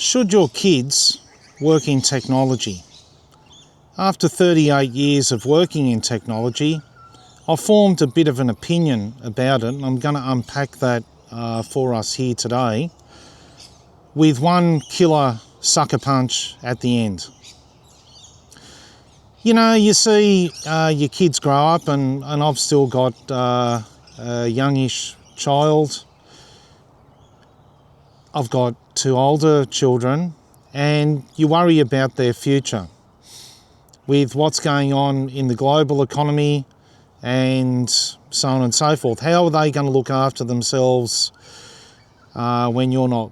Should your kids work in technology? After 38 years of working in technology, I've formed a bit of an opinion about it, and I'm going to unpack that for us here today with one killer sucker punch at the end. You know, you see your kids grow up, and I've still got a youngish child. I've got two older children, and you worry about their future with what's going on in the global economy and so on and so forth. How are they going to look after themselves when you're not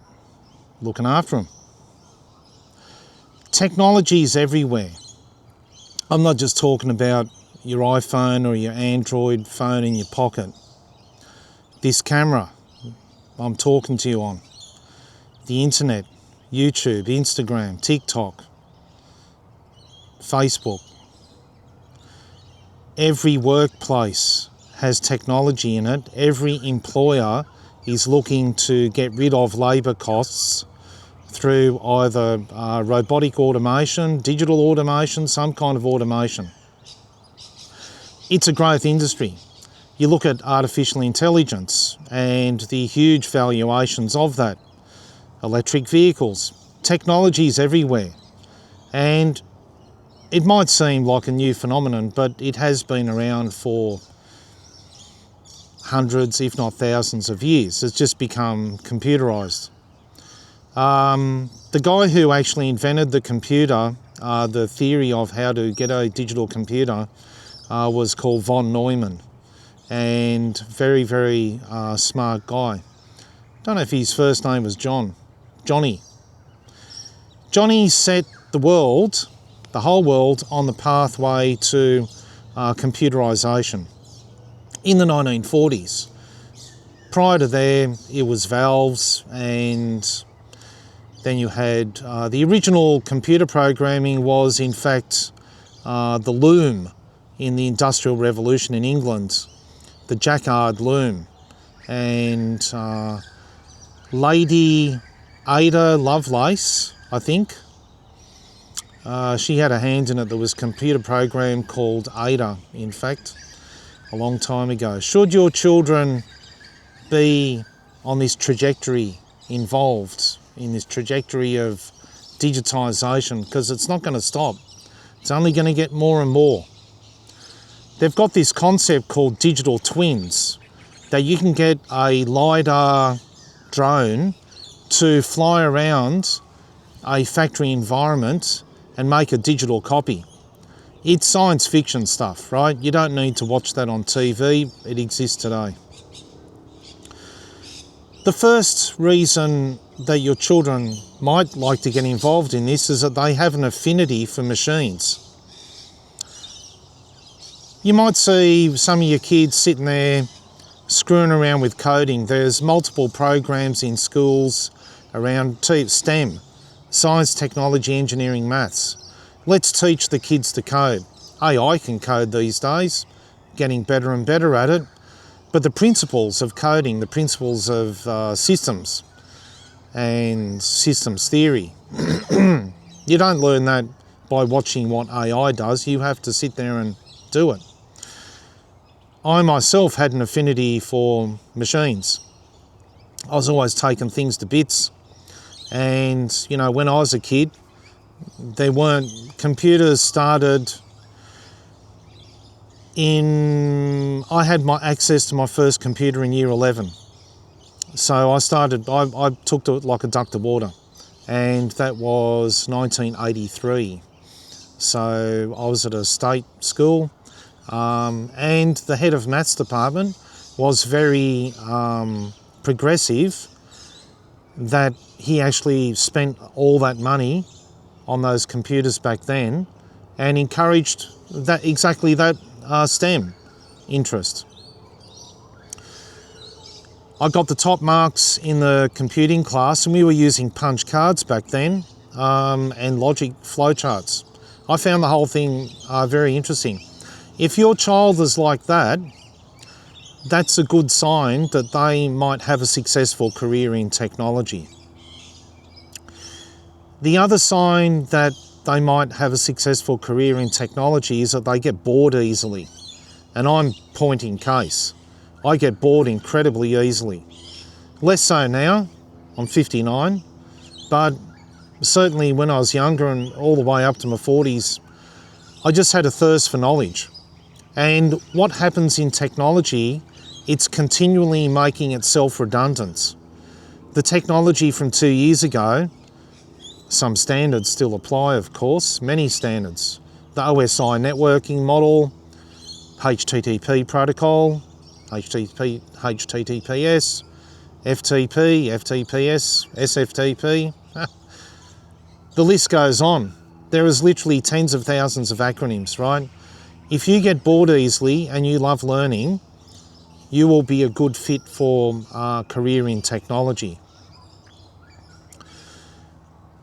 looking after them? Technology is everywhere. I'm not just talking about your iPhone or your Android phone in your pocket. This camera I'm talking to you on, the internet, YouTube, Instagram, TikTok, Facebook. Every workplace has technology in it. Every employer is looking to get rid of labour costs through either robotic automation, digital automation, some kind of automation. It's a growth industry. You look at artificial intelligence and the huge valuations of that. Electric vehicles. Technology is everywhere. And it might seem like a new phenomenon, but it has been around for hundreds, if not thousands of years. It's just become computerized. The guy who actually invented the computer, the theory of how to get a digital computer, was called Von Neumann, and very, very smart guy. Don't know if his first name was Johhny. Johhny set the world, the whole world, on the pathway to computerization in the 1940s. Prior to there, it was valves, and then you had the original computer programming was in fact the loom in the Industrial Revolution in England, the Jacquard loom. And Lady Ada Lovelace, I think, she had a hand in it. There was a computer program called Ada, in fact, a long time ago. Should your children be on this trajectory, involved in this trajectory of digitisation? Because it's not going to stop. It's only going to get more and more. They've got this concept called digital twins, that you can get a LiDAR drone to fly around a factory environment and make a digital copy. It's science fiction stuff, right? You don't need to watch that on TV. It exists today. The first reason that your children might like to get involved in this is that they have an affinity for machines. You might see some of your kids sitting there screwing around with coding. There's multiple programs in schools around STEM, science, technology, engineering, maths. Let's teach the kids to code. AI can code these days, getting better and better at it. But the principles of coding, the principles of systems and systems theory, you don't learn that by watching what AI does. You have to sit there and do it. I myself had an affinity for machines. I was always taking things to bits. And, you know, when I was a kid, computers started I had my access to my first computer in year 11. So I took to it like a duck to water. And that was 1983. So I was at a state school, and the head of maths department was very progressive, that he actually spent all that money on those computers back then and encouraged exactly that STEM interest. I got the top marks in the computing class, and we were using punch cards back then, and logic flowcharts. I found the whole thing very interesting. If your child is like that, that's a good sign that they might have a successful career in technology. The other sign that they might have a successful career in technology is that they get bored easily. And I'm point in case. I get bored incredibly easily. Less so now, I'm 59, but certainly when I was younger and all the way up to my 40s, I just had a thirst for knowledge. And what happens in technology, it's continually making itself redundant. The technology from 2 years ago, some standards still apply, of course, many standards. The OSI networking model, HTTP protocol, HTTPS, FTP, FTPS, SFTP. The list goes on. There is literally tens of thousands of acronyms, right? If you get bored easily and you love learning, you will be a good fit for a career in technology,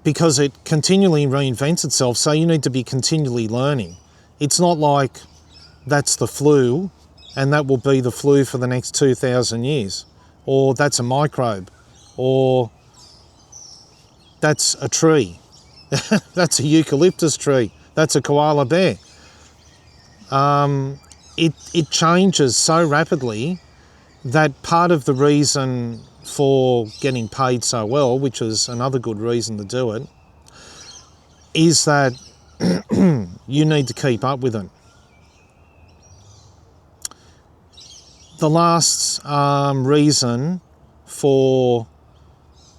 because it continually reinvents itself, so you need to be continually learning. It's not like that's the flu and that will be the flu for the next 2,000 years, or that's a microbe, or that's a tree, that's a eucalyptus tree, that's a koala bear. It changes so rapidly that part of the reason for getting paid so well, which is another good reason to do it, is that you need to keep up with it. The last reason for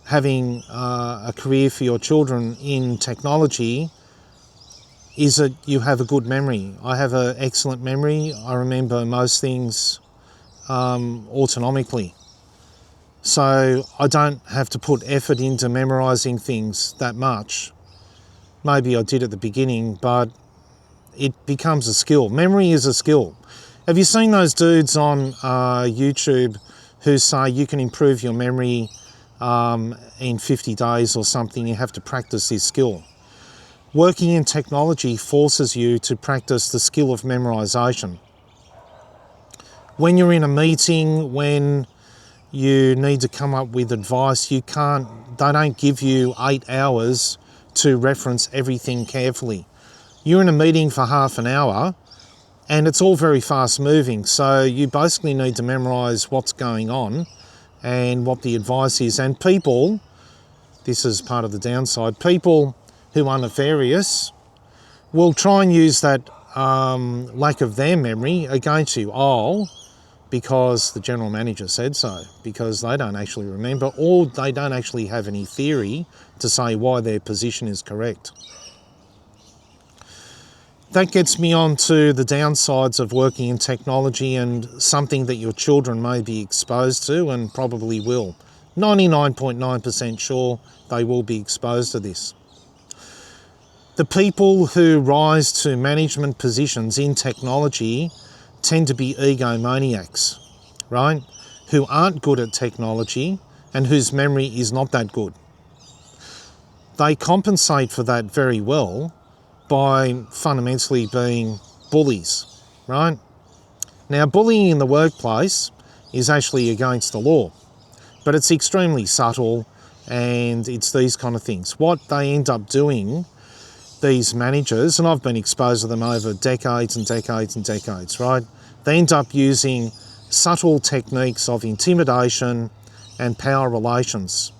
having a career for your children in technology is that you have a good memory. I have an excellent memory. I remember most things autonomically. So I don't have to put effort into memorising things that much. Maybe I did at the beginning, but it becomes a skill. Memory is a skill. Have you seen those dudes on YouTube who say you can improve your memory in 50 days or something? You have to practice this skill. Working in technology forces you to practice the skill of memorisation. When you're in a meeting, when you need to come up with advice, they don't give you 8 hours to reference everything carefully. You're in a meeting for half an hour and it's all very fast moving, so you basically need to memorise what's going on and what the advice is. And people, this is part of the downside, people who are nefarious will try and use that lack of their memory against you. Because the general manager said so, because they don't actually remember, or they don't actually have any theory to say why their position is correct. That gets me on to the downsides of working in technology, and something that your children may be exposed to and probably will. 99.9% sure they will be exposed to this. The people who rise to management positions in technology tend to be egomaniacs, right? Who aren't good at technology and whose memory is not that good. They compensate for that very well by fundamentally being bullies, right? Now, bullying in the workplace is actually against the law, but it's extremely subtle, and it's these kind of things. What they end up doing, these managers, and I've been exposed to them over decades and decades and decades, right? They end up using subtle techniques of intimidation and power relations.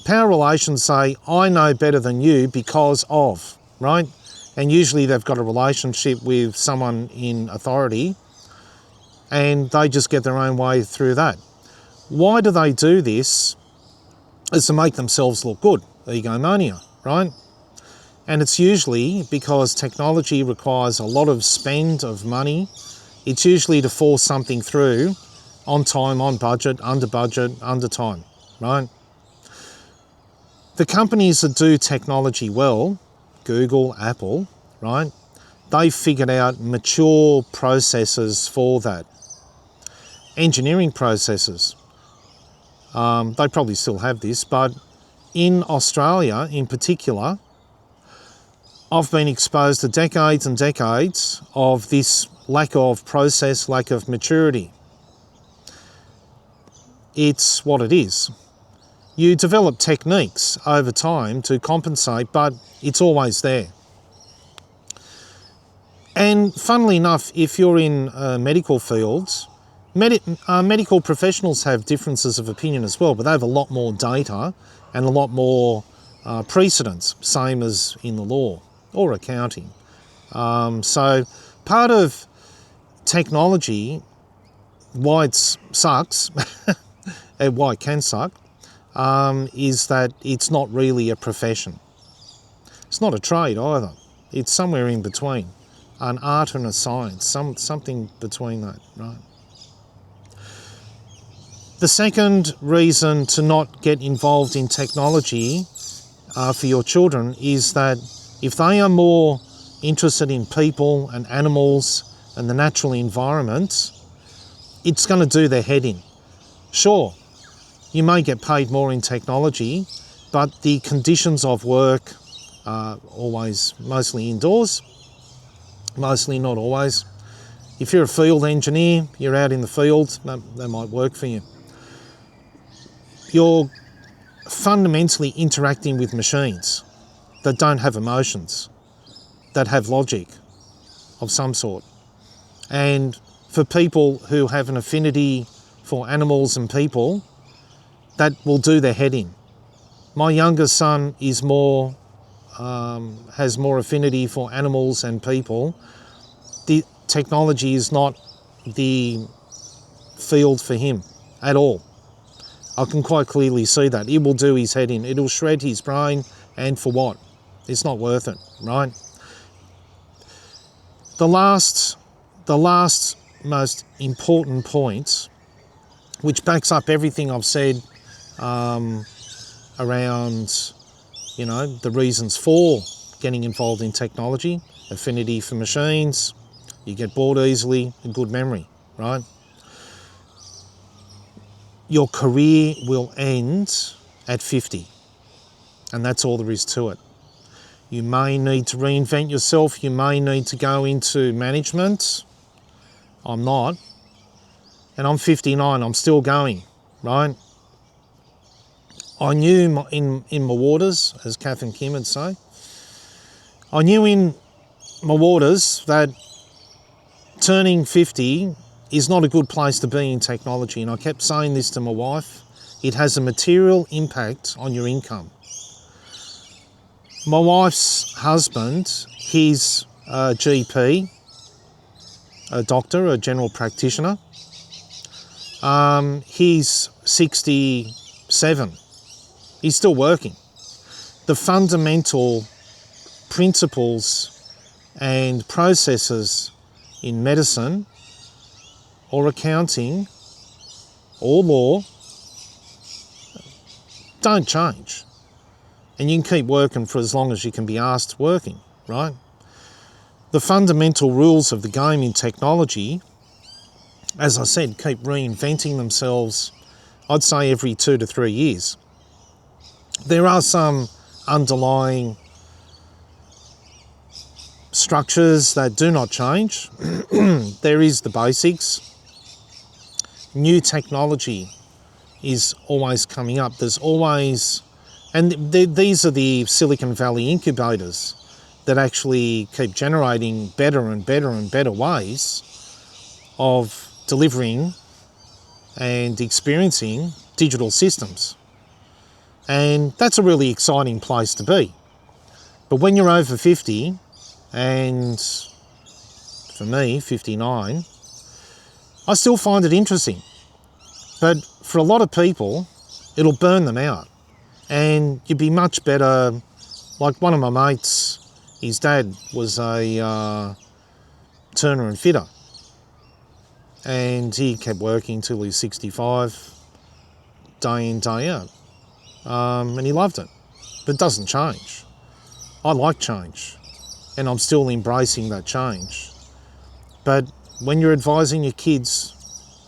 Power relations say, I know better than you because of, right? And usually they've got a relationship with someone in authority and they just get their own way through that. Why do they do this? It's to make themselves look good, egomania, right? And it's usually because technology requires a lot of spend of money. It's usually to force something through on time, on budget, under time, right? The companies that do technology well, Google, Apple, right? They've figured out mature processes for that. Engineering processes. They probably still have this, but in Australia in particular, I've been exposed to decades and decades of this lack of process, lack of maturity. It's what it is. You develop techniques over time to compensate, but it's always there. And funnily enough, if you're in medical fields, medical professionals have differences of opinion as well, but they have a lot more data and a lot more precedents, same as in the law or accounting. So part of technology, why it sucks, and why it can suck, is that it's not really a profession. It's not a trade either. It's somewhere in between, an art and a science, something between that, right? The second reason to not get involved in technology for your children is that if they are more interested in people and animals and the natural environment, it's going to do their head in. Sure, you may get paid more in technology, but the conditions of work are always mostly indoors, mostly, not always. If you're a field engineer, you're out in the field, that might work for you. You're fundamentally interacting with machines that don't have emotions, that have logic of some sort. And for people who have an affinity for animals and people, that will do their head in. My youngest son is has more affinity for animals and people. The technology is not the field for him at all. I can quite clearly see that. It will do his head in. It'll shred his brain, and for what? It's not worth it, right? The last most important point, which backs up everything I've said around, the reasons for getting involved in technology: affinity for machines, you get bored easily, and good memory, right? Your career will end at 50, and that's all there is to it. You may need to reinvent yourself. You may need to go into management. I'm not. And I'm 59, I'm still going, right? I knew in my waters, as Kath and Kim would say, I knew in my waters that turning 50 is not a good place to be in technology. And I kept saying this to my wife: it has a material impact on your income. My wife's husband, he's a GP, a doctor, a general practitioner. He's 67. He's still working. The fundamental principles and processes in medicine or accounting or law don't change. And you can keep working for as long as you can be asked working, right? The fundamental rules of the game in technology, as I said, keep reinventing themselves, I'd say every 2 to 3 years. There are some underlying structures that do not change. There is the basics. New technology is always coming up. There's always, and these are the Silicon Valley incubators that actually keep generating better and better and better ways of delivering and experiencing digital systems. And that's a really exciting place to be. But when you're over 50, and for me, 59, I still find it interesting. But for a lot of people, it'll burn them out. And you'd be much better, like one of my mates, his dad was a turner and fitter. And he kept working till he was 65, day in, day out. And he loved it. But it doesn't change. I like change. And I'm still embracing that change. But when you're advising your kids,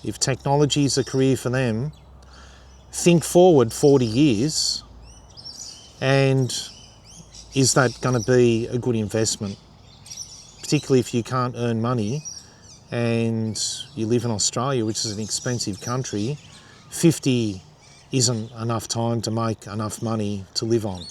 if technology is a career for them, think forward 40 years, and is that going to be a good investment? Particularly if you can't earn money and you live in Australia, which is an expensive country. 50 isn't enough time to make enough money to live on.